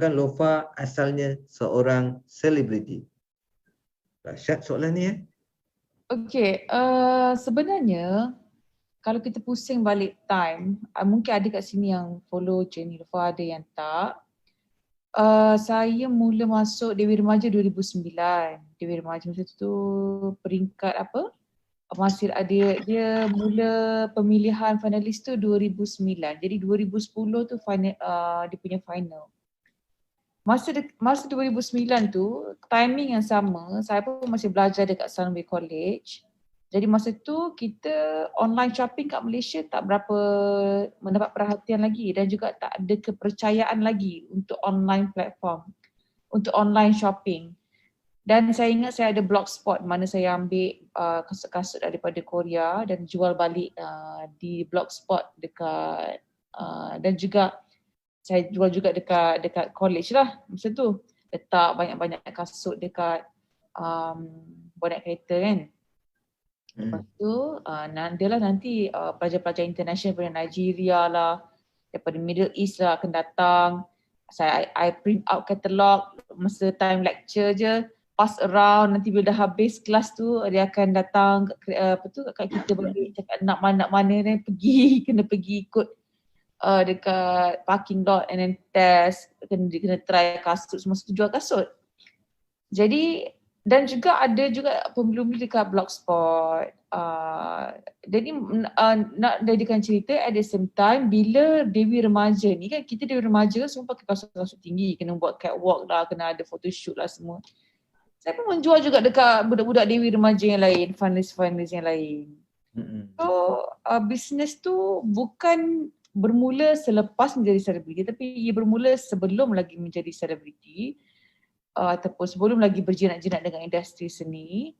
Kan Lofa asalnya seorang selebriti. Dahsyat soalan ni Okay, sebenarnya kalau kita pusing balik time, mungkin ada kat sini yang follow Jenny Lofa, ada yang tak. Saya mula masuk Dewi Remaja 2009. Dewi Remaja masa tu peringkat apa? Masih ada, dia mula pemilihan finalis tu 2009. Jadi 2010 tu final, dia punya final. Masa 2009 tu, timing yang sama, saya pun masih belajar dekat Sunway College. Jadi masa tu kita online shopping kat Malaysia tak berapa mendapat perhatian lagi dan juga tak ada kepercayaan lagi untuk online platform, untuk online shopping. Dan saya ingat saya ada blogspot mana saya ambil kasut-kasut daripada Korea dan jual balik di blogspot dekat dan juga saya jual juga dekat college lah masa tu. Letak banyak-banyak kasut dekat bonet kereta kan. Lepas tu nanti pelajar-pelajar international daripada Nigeria lah, daripada Middle East lah akan datang. I print out katalog masa time lecture je, pass around, nanti bila dah habis kelas tu dia akan datang kat kita balik cakap nak mana ni pergi, kena pergi ikut dekat parking lot and then test, kena try kasut, semua tu jual kasut. Jadi dan juga ada juga pembeli-pembeli dekat Blogspot. Jadi nak jadikan cerita at the same time bila Dewi Remaja ni kan, kita Dewi Remaja semua pakai kasut-kasut tinggi, kena buat catwalk lah, kena ada photoshoot lah semua. Saya pun menjual juga dekat budak-budak Dewi Remaja yang lain, finalis-finalis yang lain. So bisnes tu bukan bermula selepas menjadi selebriti, tapi ia bermula sebelum lagi menjadi selebriti. Ataupun sebelum lagi berjinak-jinak dengan industri seni.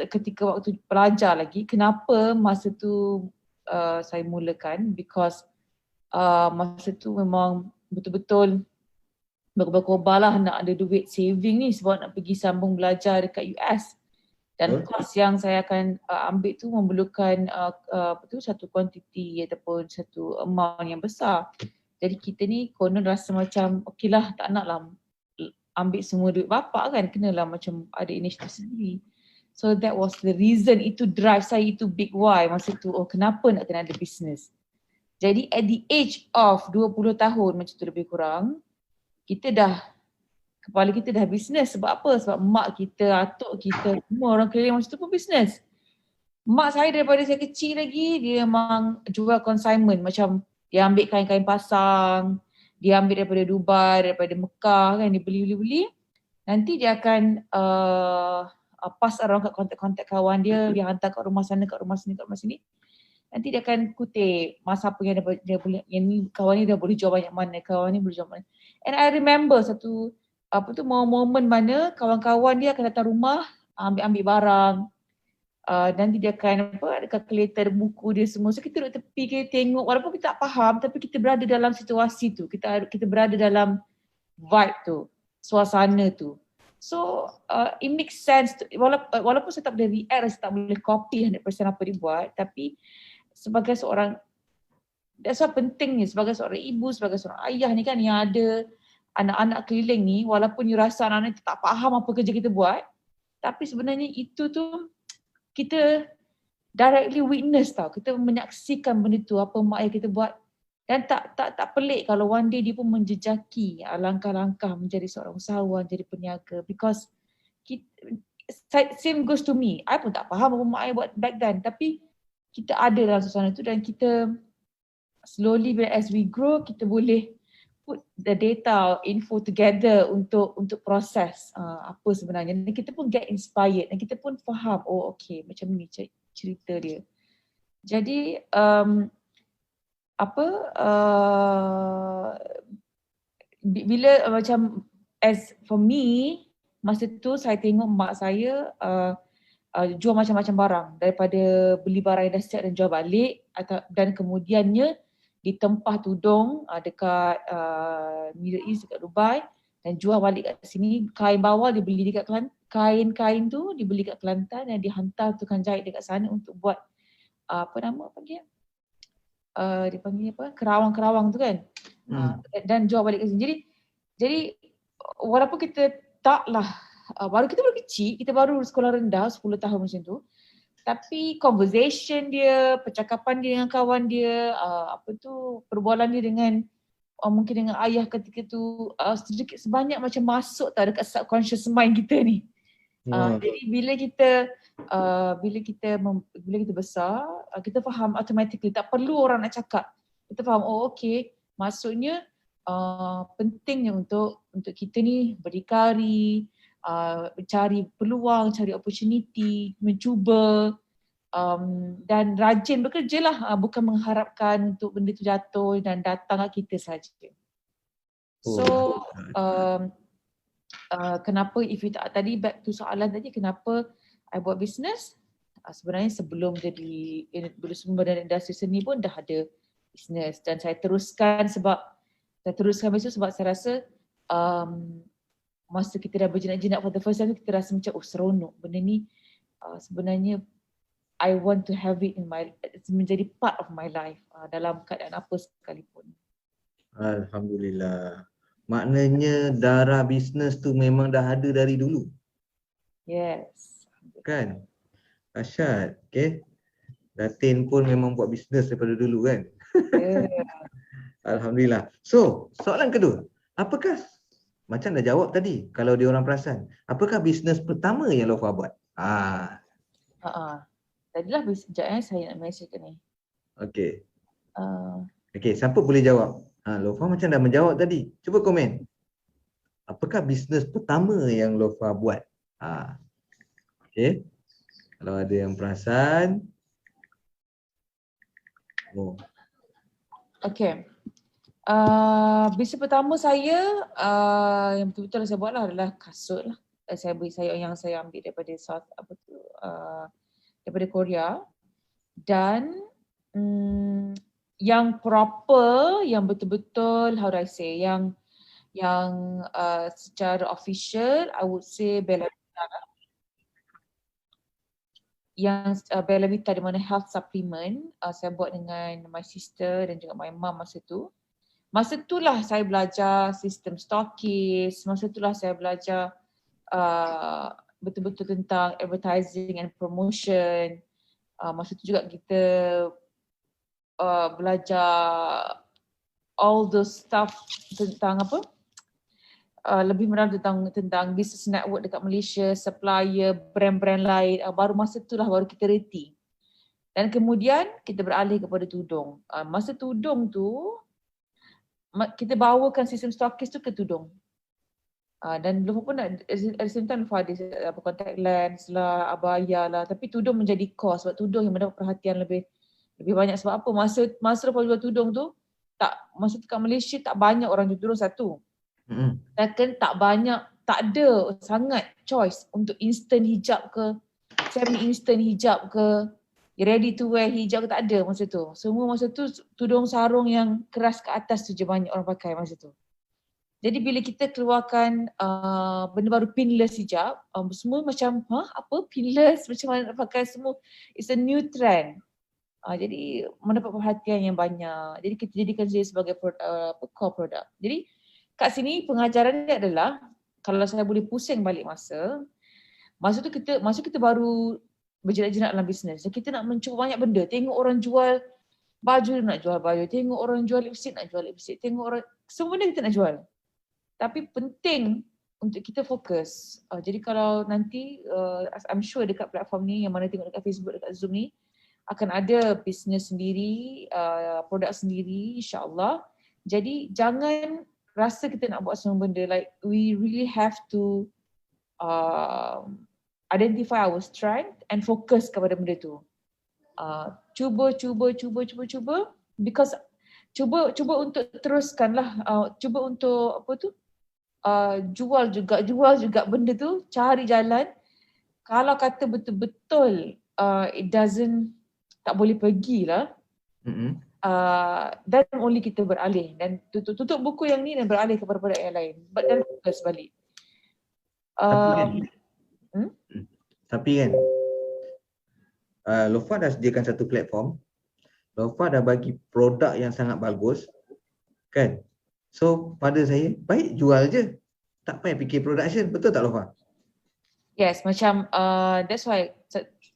Ketika waktu pelajar lagi, kenapa masa tu saya mulakan? Because masa tu memang betul-betul berkobar lah nak ada duit saving ni sebab nak pergi sambung belajar dekat US. Dan kos yang saya akan ambil tu memerlukan satu kuantiti ataupun satu amount yang besar. Jadi kita ni konon rasa macam okey lah, tak nak lah ambil semua duit bapak kan, kenalah macam ada inisiatif sendiri. So that was the reason, itu drive saya, itu big why masa tu, kenapa nak kena ada business. Jadi at the age of 20 tahun macam tu lebih kurang, kepala kita dah business. Sebab apa? Sebab mak kita, atuk kita, semua orang keliling masa tu pun business. Mak saya daripada saya kecil lagi, dia memang jual consignment, macam dia ambil kain-kain pasang, dia ambil daripada Dubai, daripada Mekah kan, dia beli. Nanti dia akan pass around kat kontak-kontak kawan dia hantar kat rumah sana, kat rumah sini, kat rumah sini. Nanti dia akan kutip masa apa yang dia boleh, yang ni kawan ni dah boleh jual banyak mana, kawan ni boleh jual mana. And I remember satu momen mana kawan-kawan dia akan datang rumah, ambil barang. Nanti dia akan ada kalkulator, buku dia semua. So kita duduk tepi, kita tengok walaupun kita tak faham, tapi kita berada dalam situasi tu. Kita berada dalam vibe tu, suasana tu. So it makes sense walaupun saya tak boleh react, saya tak boleh copy 100% apa dia buat, tapi sebagai seorang, that's why pentingnya sebagai seorang ibu, sebagai seorang ayah ni kan, yang ada anak-anak keliling ni, walaupun you rasa anak-anak tu tak faham apa kerja kita buat, tapi sebenarnya itu tu kita directly witness tau, kita menyaksikan benda tu, apa mak ayah kita buat. Dan tak pelik kalau one day dia pun menjejaki langkah-langkah menjadi seorang usahawan, jadi peniaga. Because same goes to me, I pun tak faham apa mak ayah buat back then, tapi kita ada dalam suasana tu dan kita slowly as we grow, kita boleh put the data, info together untuk proses apa sebenarnya. Dan kita pun get inspired dan kita pun faham, oh okay, macam ni cerita dia. Jadi bila macam as for me, masa tu saya tengok mak saya jual macam-macam barang, daripada beli barang yang dah siap dan jual balik, dan kemudiannya ditempah tudung dekat Middle East, dekat Dubai, dan jual balik kat sini. Kain bawal dia beli dekat kain tu dibeli kat Kelantan dan dihantar tukang jahit dekat sana untuk buat dia panggil apa, kerawang-kerawang tu kan. Dan jual balik ke sini. Jadi Jadi walaupun kita kita baru kecil, kita baru sekolah rendah 10 tahun macam tu, tapi conversation dia, percakapan dia dengan kawan dia, perbualan dia dengan mungkin dengan ayah ketika tu sedikit sebanyak macam masuk tau dekat subconscious mind kita ni. Jadi bila kita besar, kita faham automatically, tak perlu orang nak cakap. Kita faham, oh okey, maksudnya pentingnya untuk kita ni berdikari, cari peluang, cari opportunity, mencuba dan rajin bekerja lah, bukan mengharapkan untuk benda tu jatuh dan datang kat kita saja. So kenapa tadi back to soalan tadi, kenapa I buat business? Sebenarnya sebelum berada industri seni pun dah ada business, dan saya teruskan bisnes sebab saya rasa masa kita dah berjinak-jinak for the first time, kita rasa macam seronok benda ni. Sebenarnya I want to have it menjadi part of my life dalam keadaan apa sekalipun. Alhamdulillah. Maknanya darah bisnes tu memang dah ada dari dulu. Yes. Kan? Dahsyat. Okay. Datin pun memang buat bisnes daripada dulu kan? Yeah. Alhamdulillah. So, soalan kedua. Apakah, macam dah jawab tadi, kalau dia orang perasan, apakah bisnes pertama yang Lofa buat? Tadilah sekejap saya nak mention ni. Okay. Okay, siapa boleh jawab? Lofa macam dah menjawab tadi. Cuba komen. Apakah bisnes pertama yang Lofa buat? Okay. Kalau ada yang perasan. Okay. Bisnes pertama saya yang betul-betul saya buat adalah kasut lah. Saya ambil daripada daripada Korea, dan yang proper, yang betul-betul how do I say, yang secara official I would say Bella Vita lah. Yang Bella Vita di mana health supplement, saya buat dengan my sister dan juga my mom masa tu. Masa itulah saya belajar sistem stokis, masa itulah saya belajar betul-betul tentang advertising and promotion. Masa tu juga kita belajar all the stuff tentang lebih mendalam tentang business network dekat Malaysia, supplier, brand-brand lain. Baru masa itulah baru kita reti. Dan kemudian kita beralih kepada tudung. Masa tudung tu kita bawakan sistem stokis tu ke tudung. Dan belum pun at the same time ada contact lens lah, abaya lah, tapi tudung menjadi core sebab tudung yang mendapat perhatian lebih banyak. Sebab apa? Masa lepas jual tudung tu, masa tu kat Malaysia tak banyak orang jual tudung satu. Dan tak ada sangat choice untuk instant hijab ke, semi instant hijab ke, ready to wear hijab ke, tak ada masa tu. Semua masa tu tudung sarung yang keras ke atas tu je banyak orang pakai masa tu. Jadi bila kita keluarkan benda baru pinless hijab, semua macam apa pinless, macam mana nak pakai, semua it's a new trend. Jadi mendapat perhatian yang banyak. Jadi kita jadikan dia sebagai core product. Jadi kat sini pengajaran dia adalah, kalau saya boleh pusing balik masa tu kita baru berjenak-jenak dalam bisnes. Kita nak mencuba banyak benda. Tengok orang jual baju, nak jual baju. Tengok orang jual lipstick, nak jual lipstick. Tengok orang, semua benda kita nak jual. Tapi penting untuk kita fokus. Jadi kalau nanti, I'm sure dekat platform ni, yang mana tengok dekat Facebook, dekat Zoom ni, akan ada bisnes sendiri, produk sendiri, insyaAllah. Jadi jangan rasa kita nak buat semua benda. Like we really have to identify our strength and focus kepada benda tu. Cuba, because cuba untuk teruskanlah, cuba untuk jual juga benda tu, cari jalan. Kalau kata betul-betul tak boleh pergilah, dan only kita beralih dan tutup buku yang ni dan beralih kepada produk yang lain, dan fokus balik. Tapi kan Lofa dah sediakan satu platform, Lofa dah bagi produk yang sangat bagus kan. So pada saya, baik jual je. Tak payah fikir production. Betul tak Lofa? Yes, macam that's why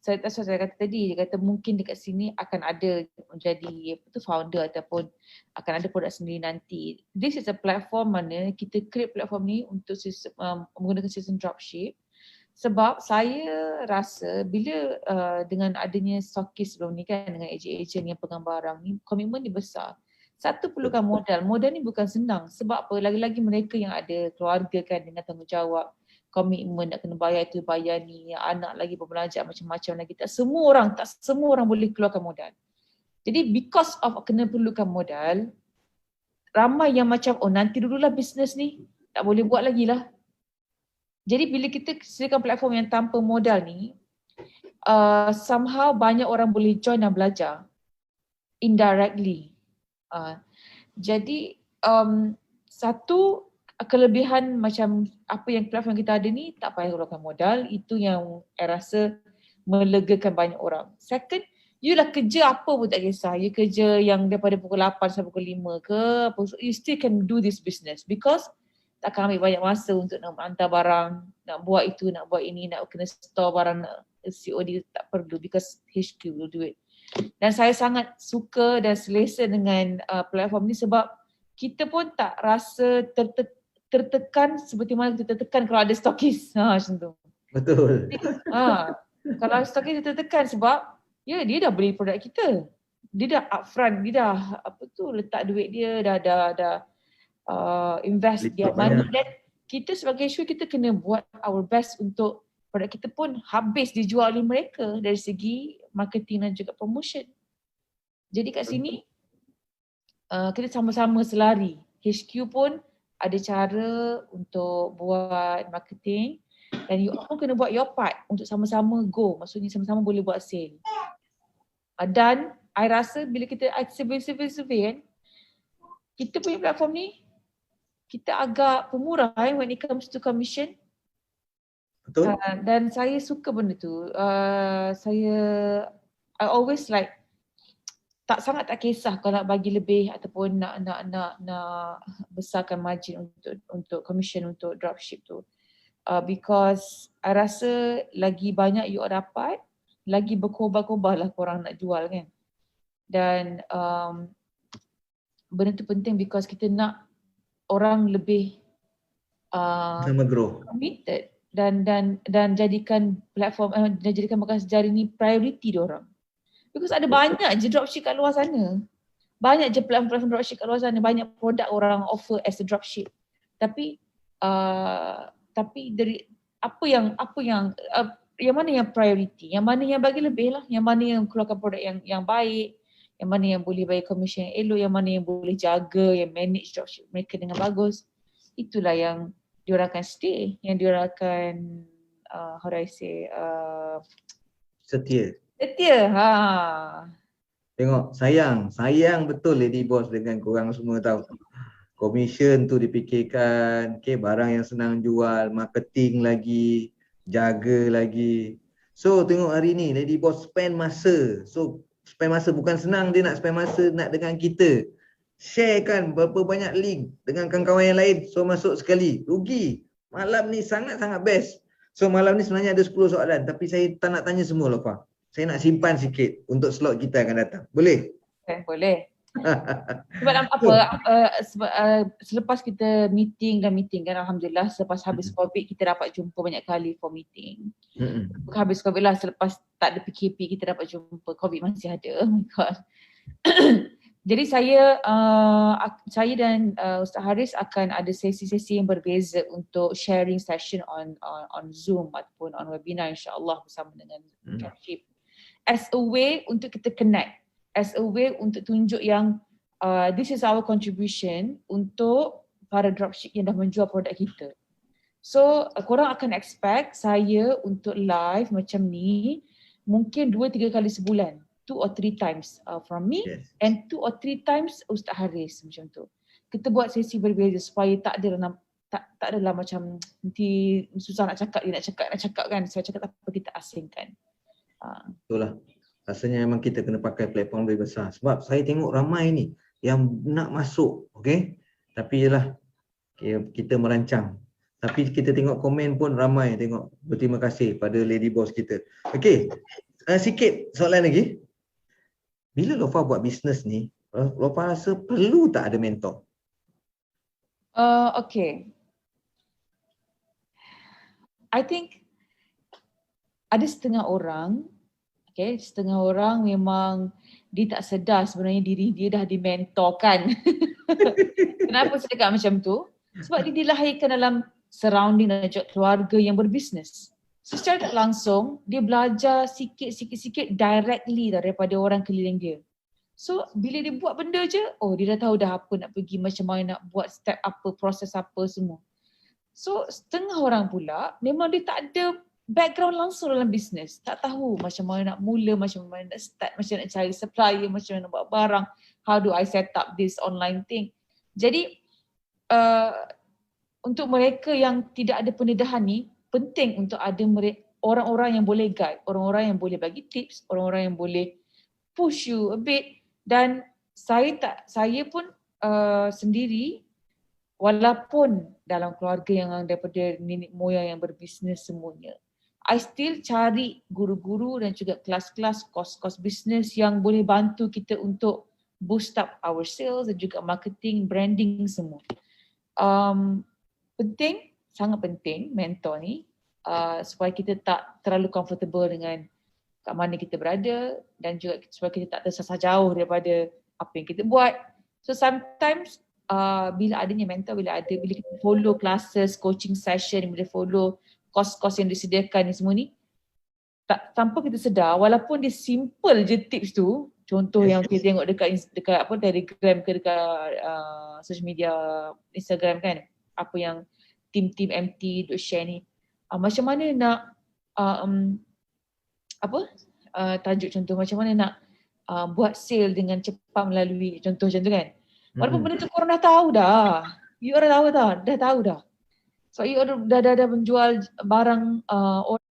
saya kata tadi, dia kata mungkin dekat sini akan ada menjadi founder ataupun akan ada produk sendiri nanti. This is a platform mana kita create platform ni untuk menggunakan sistem dropship. Sebab saya rasa bila dengan adanya stockist sebelum ni kan, dengan ejen-ejen yang pegang barang ni, komitmen ni besar. Satu, perlukan modal. Modal ni bukan senang. Sebab apa? Lagi-lagi mereka yang ada keluarga kan dengan tanggungjawab, komitmen nak kena bayar itu, bayar ni, anak lagi berbelanja macam-macam lagi. Tak semua orang boleh keluarkan modal. Jadi because of kena perlukan modal, ramai yang macam nanti dululah bisnes ni, tak boleh buat lagi lah. Jadi bila kita sediakan platform yang tanpa modal ni, somehow banyak orang boleh join dan belajar indirectly. Jadi satu kelebihan macam apa yang platform kita ada ni, tak payah keluarkan modal. Itu yang saya rasa melegakan banyak orang. Second, you lah kerja apa pun tak kisah. You kerja yang daripada pukul 8 sampai pukul 5 ke apa, you still can do this business because tak akan ambil banyak masa untuk nak hantar barang, nak buat itu, nak buat ini, nak kena store barang, nak COD, tak perlu because HQ will do it. Dan saya sangat suka dan selesa dengan platform ni sebab kita pun tak rasa tertekan seperti mana kita tertekan kalau ada stokis. Macam tu. Betul. Kalau stokis kita tertekan sebab dia dah beli produk kita. Dia dah upfront, dia dah letak duit dia, dah invest dia money, dan kita sebagai show kita kena buat our best untuk produk kita pun habis dijual oleh mereka dari segi marketing dan juga promotion. Jadi kat sini kita sama-sama selari. HQ pun ada cara untuk buat marketing dan you pun kena buat your part untuk sama-sama go. Maksudnya sama-sama boleh buat sale. Dan I rasa bila kita survey kan, kita punya platform ni kita agak pemurah when it comes to commission. Betul. Dan saya suka benda tu. I always like sangat tak kisah kalau nak bagi lebih ataupun nak besarkan margin untuk commission untuk dropship tu. Because I rasa lagi banyak you dapat, lagi berkobar-kobar lah korang nak jual kan. Dan benda tu penting because kita nak orang lebih sama grow, committed dan jadikan platform dan jadikan Makan Sejarah ni priority diorang. Because ada banyak je dropship kat luar sana. Banyak je platform dropship kat luar sana, banyak produk orang offer as a dropship. Tapi dari yang mana yang priority, yang mana yang bagi lebih lah, yang mana yang keluarkan produk yang baik, yang mana yang boleh bayar commission yang elok, yang mana yang boleh jaga, yang manage dropship mereka dengan bagus. Itulah yang diorang akan stay, yang diorang akan how do I say setia. Tengok, sayang betul Lady Boss dengan korang semua tahu. Commission tu dipikirkan, barang yang senang jual, marketing lagi, jaga lagi. So tengok hari ni Lady Boss spend masa. So spend masa bukan senang, dia nak spend masa nak dengan kita. Share kan berapa banyak link dengan kawan-kawan yang lain. So masuk sekali, rugi. Malam ni sangat-sangat best. So malam ni sebenarnya ada 10 soalan tapi saya tak nak tanya semua Lofa. Saya nak simpan sikit untuk slot kita akan datang. Boleh? Boleh. Sebab selepas kita meeting kan, Alhamdulillah selepas habis COVID kita dapat jumpa banyak kali for meeting. Habis COVID lah, selepas tak ada PKP kita dapat jumpa, COVID masih ada. Oh my God. Jadi saya dan Ustaz Haris akan ada sesi-sesi yang berbeza untuk sharing session on Zoom ataupun on webinar insya-Allah bersama dengan dropship. As a way untuk kita connect, as a way untuk tunjuk yang this is our contribution untuk para dropship yang dah menjual produk kita. So korang akan expect saya untuk live macam ni mungkin 2-3 kali sebulan, 2 or 3 times from me, yes. And 2 or 3 times Ustaz Haris macam tu. Kita buat sesi berbeza supaya tak adalah macam nanti susah nak cakap kan. Saya cakap apa kita asingkan. Itulah. Rasanya memang kita kena pakai platform lebih besar. Sebab saya tengok ramai ni yang nak masuk, okay? Tapi yelah, kita merancang. Tapi kita tengok komen pun ramai tengok. Berterima kasih pada lady boss kita. Okey, sikit soalan lagi. Bila Lofa buat bisnes ni, Lofa rasa perlu tak ada mentor? Okay. I think ada setengah orang, setengah orang memang dia tak sedar sebenarnya diri dia dah dimentorkan. Kenapa saya cakap macam tu? Sebab dia dilahirkan dalam surrounding dan juga keluarga yang berbisnes. Secara tak langsung, dia belajar sikit-sikit directly daripada orang keliling dia. So, bila dia buat benda je, dia dah tahu dah apa nak pergi, macam mana nak buat, step apa, proses apa semua. So, setengah orang pula, memang dia tak ada background langsung dalam bisnes. Tak tahu macam mana nak mula, macam mana nak start, macam mana nak cari supplier, macam mana nak buat barang, how do I set up this online thing. Jadi, untuk mereka yang tidak ada pendedahan ni, penting untuk ada orang-orang yang boleh guide, orang-orang yang boleh bagi tips, orang-orang yang boleh push you a bit. Dan saya pun sendiri, walaupun dalam keluarga yang daripada nenek moyang yang berbisnes semuanya, I still cari guru-guru dan juga kelas-kelas, kos-kos bisnes yang boleh bantu kita untuk boost up our sales dan juga marketing, branding semua. Penting, sangat penting mentor ni supaya kita tak terlalu comfortable dengan kat mana kita berada dan juga supaya kita tak tersasar jauh daripada apa yang kita buat. So sometimes bila adanya mentor, bila kita follow classes, coaching session, bila follow kos-kos yang disediakan ni semua ni, tanpa kita sedar, walaupun dia simple je tips tu, contoh yang kita tengok dekat apa Telegram ke dekat social media Instagram kan, apa yang tim-tim MT share ni, macam mana nak tajuk contoh macam mana nak buat sale dengan cepat melalui contoh macam tu kan. Walaupun benda tu korang dah tahu dah. You orang tahu dah. So you orang dah menjual barang orang